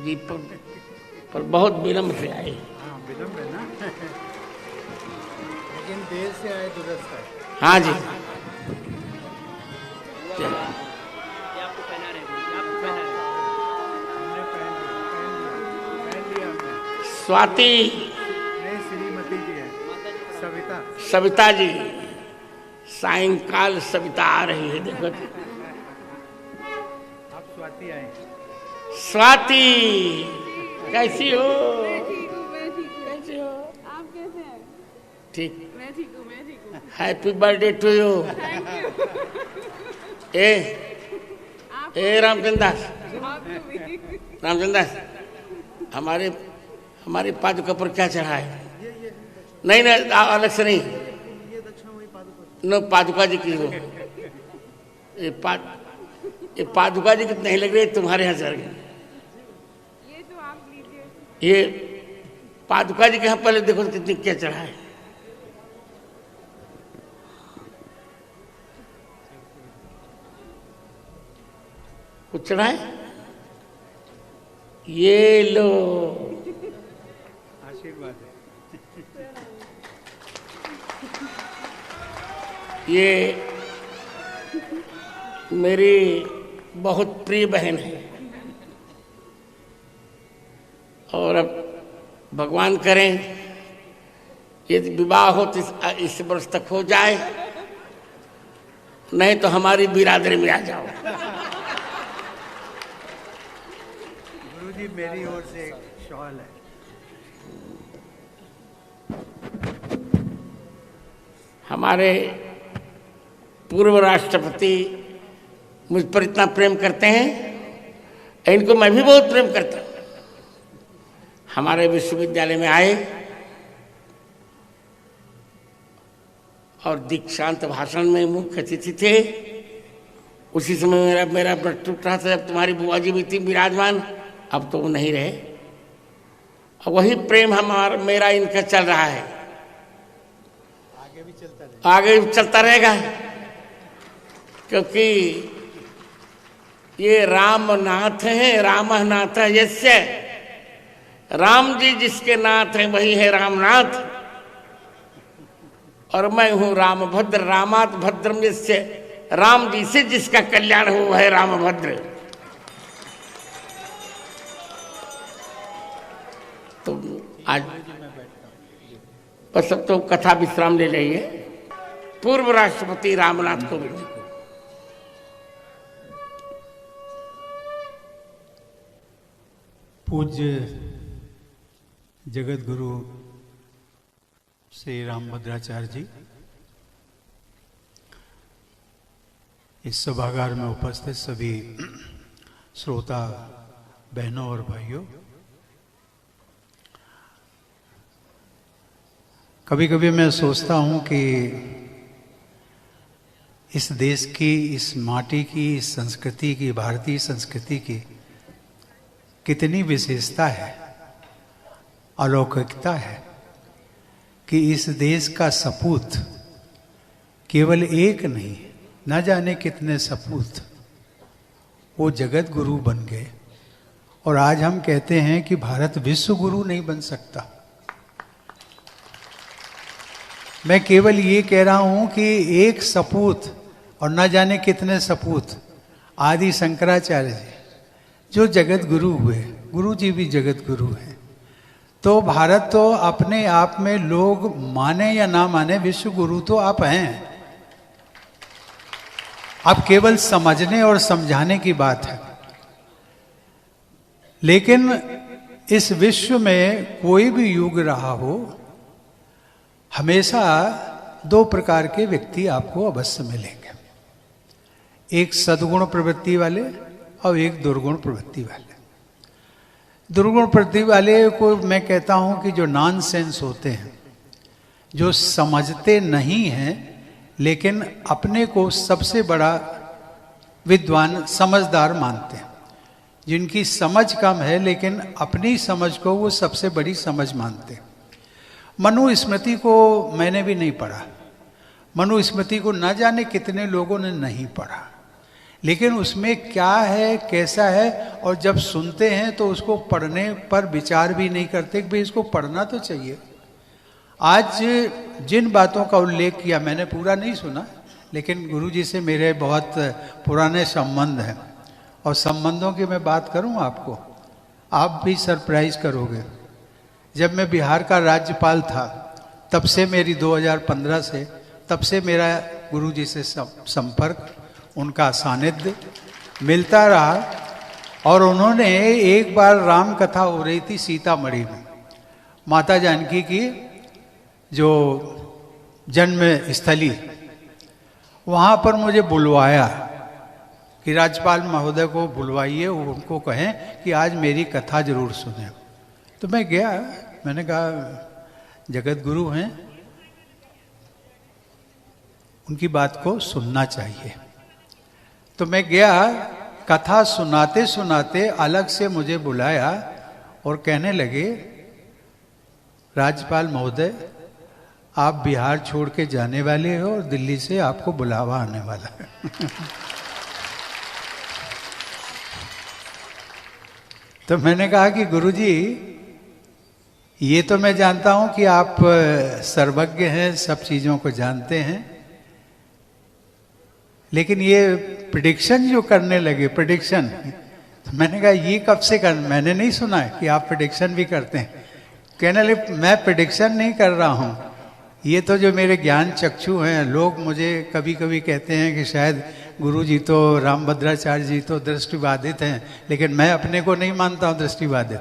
जी पर बहुत विलम्ब से आए। हाँ विलम्ब है ना लेकिन देर से आए दुरुस्त है। हाँ जी। आपको पहना रहे हैं, आपको पहना रहे हैं। हमने पहन लिया हमने। स्वाति नहीं श्रीमती जी है, सविता। सविता जी, सायंकाल सविता आ रही है, देखो आप स्वाति आए। स्वाति कैसी हो? मैं ठीक हूँ, मैं ठीक हूँ। कैसी हो? आप कैसे हैं? ठीक। मैं ठीक हूँ, मैं ठीक हूँ। Happy birthday to you. Thank you. A Ramchandra Das, आपको भी। रामचंद्र दास, हमारे पादुका पर क्या चढ़ा है? नहीं नहीं अलग से नहीं, न पादुका जी की हो। ये पादुका जी कितने नहीं लग रहे तुम्हारे यहाँ चढ़ गए। ये तो आप लीजिए। ये पादुका जी के यहाँ पहले देखो कितनी क्या चढ़ा है। कुछ चढ़ा है? ये लो आशीर्वाद है। ये मेरी बहुत प्रिय बहन है और अब भगवान करें यदि विवाह हो तो इस वर्ष तक हो जाए, नहीं तो हमारी बिरादरी में आ जाओ। गुरुजी मेरी ओर से एक शॉल है। हमारे पूर्व राष्ट्रपति मुझ पर इतना प्रेम करते हैं, इनको मैं भी बहुत प्रेम करता हूँ। हमारे विश्वविद्यालय में आए और दीक्षांत भाषण में मुख्य अतिथि थे। उसी समय मेरा व्रत टूट रहा था जब तुम्हारी बुआ जी भी थी विराजमान, अब तो वो नहीं रहे। और वही प्रेम हमारा मेरा इनका चल रहा है, आगे भी चलता रहेगा, क्योंकि ये रामनाथ है, राम नाथ यस्य, राम जी जिसके नाथ हैं वही है रामनाथ, और मैं हूं रामभद्र, रामात भद्रम यस्य, राम जी से जिसका कल्याण हो वह है रामभद्र। तो आज बस अब तो कथा विश्राम ले लेंगे। पूर्व राष्ट्रपति रामनाथ कोविंद जी को पूज्य जगत गुरु श्री रामभद्राचार्य जी, इस सभागार में उपस्थित सभी श्रोता बहनों और भाइयों, कभी कभी मैं सोचता हूं कि इस देश की, इस माटी की, इस संस्कृति की, भारतीय संस्कृति की कितनी विशेषता है, अलौकिकता है कि इस देश का सपूत केवल एक नहीं, न जाने कितने सपूत वो जगत गुरु बन गए। और आज हम कहते हैं कि भारत विश्व गुरु नहीं बन सकता। मैं केवल ये कह रहा हूं कि एक सपूत और न जाने कितने सपूत आदि शंकराचार्य जी जो जगत गुरु हुए, गुरु जी भी जगत गुरु हैं। तो भारत तो अपने आप में लोग माने या ना माने विश्व गुरु तो आप हैं। अब केवल समझने और समझाने की बात है। लेकिन इस विश्व में कोई भी युग रहा हो, हमेशा दो प्रकार के व्यक्ति आपको अवश्य मिलेंगे, एक सद्गुण प्रवृत्ति वाले और एक दुर्गुण प्रवृत्ति वाले। दुर्गुण प्रवृत्ति वाले को मैं कहता हूं कि जो नॉनसेंस होते हैं, जो समझते नहीं हैं लेकिन अपने को सबसे बड़ा विद्वान समझदार मानते हैं, जिनकी समझ कम है लेकिन अपनी समझ को वो सबसे बड़ी समझ मानते हैं। मनुस्मृति को मैंने भी नहीं पढ़ा, मनुस्मृति को न जाने कितने लोगों ने नहीं पढ़ा, लेकिन उसमें क्या है, कैसा है, और जब सुनते हैं तो उसको पढ़ने पर विचार भी नहीं करते कि भाई इसको पढ़ना तो चाहिए। आज जिन बातों का उल्लेख किया, मैंने पूरा नहीं सुना, लेकिन गुरुजी से मेरे बहुत पुराने संबंध हैं, और संबंधों की मैं बात करूं आपको, आप भी सरप्राइज करोगे। जब मैं बिहार का राज्यपाल था, तब से मेरी 2015 से, तब से मेरा गुरुजी से संपर्क, उनका सानिध्य मिलता रहा। और उन्होंने एक बार राम कथा हो रही थी सीतामढ़ी में, माता जानकी की जो जन्म स्थली, वहाँ पर मुझे बुलवाया कि राज्यपाल महोदय को बुलवाइए, उनको कहें कि आज मेरी कथा जरूर सुने। तो मैं गया, मैंने कहा जगत गुरु हैं, उनकी बात को सुनना चाहिए। तो मैं गया, कथा सुनाते सुनाते अलग से मुझे बुलाया और कहने लगे, राज्यपाल महोदय आप बिहार छोड़ के जाने वाले हो और दिल्ली से आपको बुलावा आने वाला है। तो मैंने कहा कि गुरुजी, ये तो मैं जानता हूं कि आप सर्वज्ञ हैं, सब चीजों को जानते हैं, लेकिन ये प्रेडिक्शन जो करने लगे, प्रेडिक्शन, तो मैंने कहा ये कब से कर, मैंने नहीं सुना है कि आप प्रेडिक्शन भी करते हैं। कहने लगे मैं प्रेडिक्शन नहीं कर रहा हूं, ये तो जो मेरे ज्ञान चक्षु हैं, लोग मुझे कभी कभी कहते हैं कि शायद गुरुजी तो रामभद्राचार्य जी तो दृष्टिबाधित हैं, लेकिन मैं अपने को नहीं मानता हूँ दृष्टिबाधित।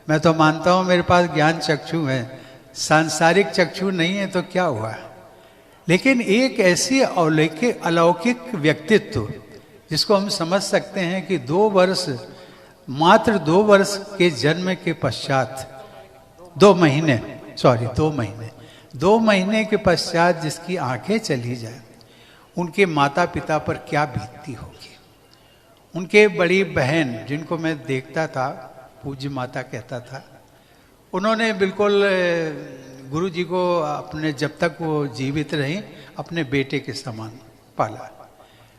मैं तो मानता हूँ मेरे पास ज्ञान चक्षु है, सांसारिक चक्षु नहीं है तो क्या हुआ। लेकिन एक ऐसी अलौकिक व्यक्तित्व जिसको हम समझ सकते हैं कि 2 वर्ष, मात्र 2 वर्ष के जन्म के पश्चात, 2 महीने के पश्चात जिसकी आंखें चली जाए, उनके माता पिता पर क्या बीतती होगी। उनके बड़ी बहन जिनको मैं देखता था, पूज्य माता कहता था, उन्होंने बिल्कुल गुरु जी को अपने, जब तक वो जीवित रही, अपने बेटे के समान पाला।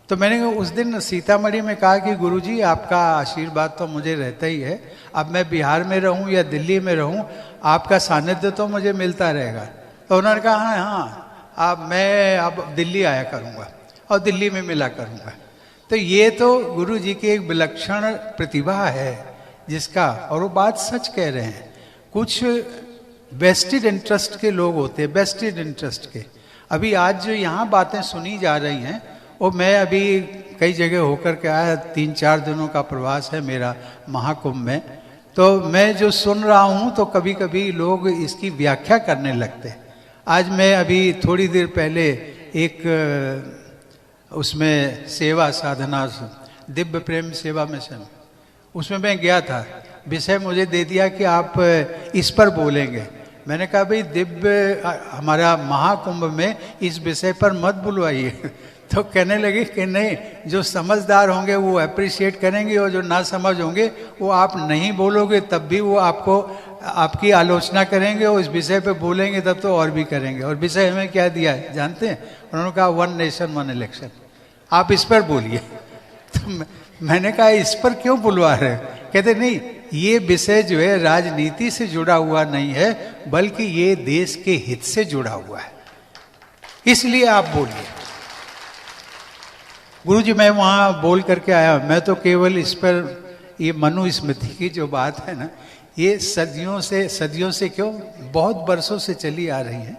तो मैंने उस दिन सीतामढ़ी में कहा कि गुरुजी आपका आशीर्वाद तो मुझे रहता ही है, अब मैं बिहार में रहूं या दिल्ली में रहूं, आपका सानिध्य तो मुझे मिलता रहेगा। तो उन्होंने कहा हाँ, अब मैं अब दिल्ली आया करूंगा और दिल्ली में मिला करूंगा। तो ये तो गुरु जी की एक विलक्षण प्रतिभा है जिसका, और वो बात सच कह रहे हैं। कुछ वेस्टेड इंटरेस्ट के लोग होते हैं, वेस्टेड इंटरेस्ट के। अभी आज जो यहाँ बातें सुनी जा रही हैं, वो मैं अभी कई जगह होकर के आया, 3-4 दिनों का प्रवास है मेरा महाकुंभ में, तो मैं जो सुन रहा हूँ तो कभी कभी लोग इसकी व्याख्या करने लगते हैं। आज मैं अभी थोड़ी देर पहले एक उसमें सेवा साधना, दिव्य प्रेम सेवा मिशन, उसमें मैं गया था। विषय मुझे दे दिया कि आप इस पर बोलेंगे। मैंने कहा भाई दिव्य हमारा महाकुंभ में इस विषय पर मत बुलवाइए। तो कहने लगे कि नहीं, जो समझदार होंगे वो अप्रिशिएट करेंगे, और जो ना समझ होंगे वो आप नहीं बोलोगे तब भी वो आपको, आपकी आलोचना करेंगे, और इस विषय पे बोलेंगे तब तो और भी करेंगे। और विषय हमें क्या दिया है जानते हैं? उन्होंने कहा 1 नेशन 1 इलेक्शन, आप इस पर बोलिए। तो मैंने कहा इस पर क्यों बुलवा रहे? कहते नहीं, ये विषय जो है राजनीति से जुड़ा हुआ नहीं है, बल्कि ये देश के हित से जुड़ा हुआ है, इसलिए आप बोलिए। गुरुजी मैं वहां बोल करके आया, मैं तो केवल इस पर, ये मनुस्मृति की जो बात है ना, ये सदियों से क्यों, बहुत वर्षों से चली आ रही है,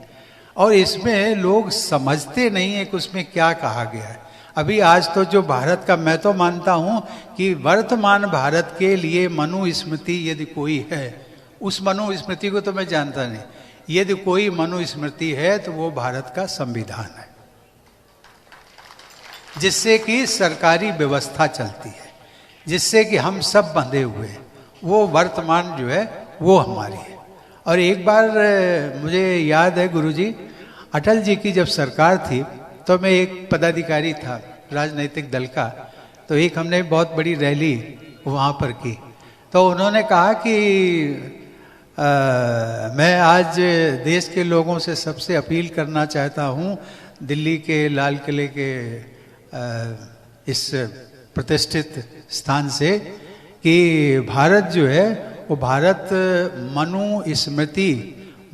और इसमें लोग समझते नहीं है कि उसमें क्या कहा गया है। अभी आज तो जो भारत का, मैं तो मानता हूं कि वर्तमान भारत के लिए मनुस्मृति यदि कोई है, उस मनुस्मृति को तो मैं जानता नहीं, यदि कोई मनुस्मृति है तो वो भारत का संविधान है, जिससे कि सरकारी व्यवस्था चलती है, जिससे कि हम सब बंधे हुए हैं। वो वर्तमान जो है वो हमारी है। और एक बार मुझे याद है गुरुजी, अटल जी की जब सरकार थी, तो मैं एक पदाधिकारी था राजनीतिक दल का, तो एक हमने बहुत बड़ी रैली वहाँ पर की। तो उन्होंने कहा कि मैं आज देश के लोगों से सबसे अपील करना चाहता हूँ, दिल्ली के लाल किले के इस प्रतिष्ठित स्थान से कि भारत जो है वो भारत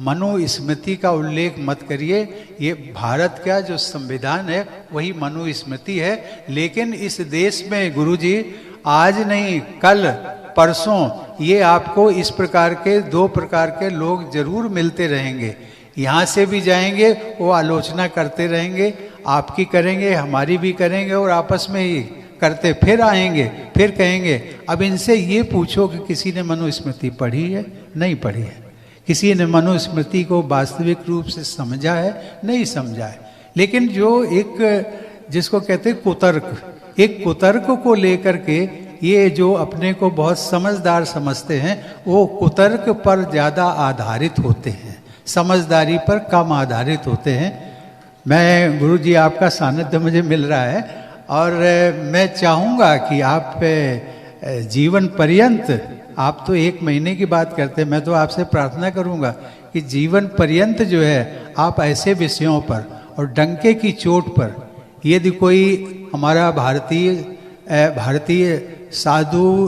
मनुस्मृति का उल्लेख मत करिए। ये भारत का जो संविधान है वही मनुस्मृति है। लेकिन इस देश में गुरुजी आज नहीं कल परसों ये आपको इस प्रकार के 2 प्रकार के लोग जरूर मिलते रहेंगे। यहाँ से भी जाएंगे, वो आलोचना करते रहेंगे, आपकी करेंगे, हमारी भी करेंगे, और आपस में ही करते फिर आएंगे, फिर कहेंगे अब इनसे ये पूछो कि किसी ने मनुस्मृति पढ़ी है, नहीं पढ़ी है, किसी ने मनुस्मृति को वास्तविक रूप से समझा है, नहीं समझा है। लेकिन जो एक जिसको कहते हैं कुतर्क, एक कुतर्क को लेकर के ये जो अपने को बहुत समझदार समझते हैं, वो कुतर्क पर ज़्यादा आधारित होते हैं, समझदारी पर कम आधारित होते हैं। मैं गुरु जी आपका सानिध्य मुझे मिल रहा है और मैं चाहूँगा कि आप जीवन पर्यंत, आप तो 1 महीने की बात करते हैं, मैं तो आपसे प्रार्थना करूँगा कि जीवन पर्यंत जो है आप ऐसे विषयों पर और डंके की चोट पर, यदि कोई हमारा भारतीय साधु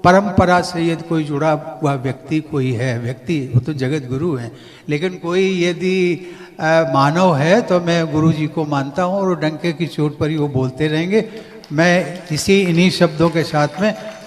परंपरा से यदि कोई जुड़ा हुआ व्यक्ति कोई है, व्यक्ति वो तो जगत गुरु हैं, लेकिन कोई यदि मानव है तो मैं गुरु जी को मानता हूँ और डंके की चोट पर ही वो बोलते रहेंगे। मैं इन्हीं शब्दों के साथ में आप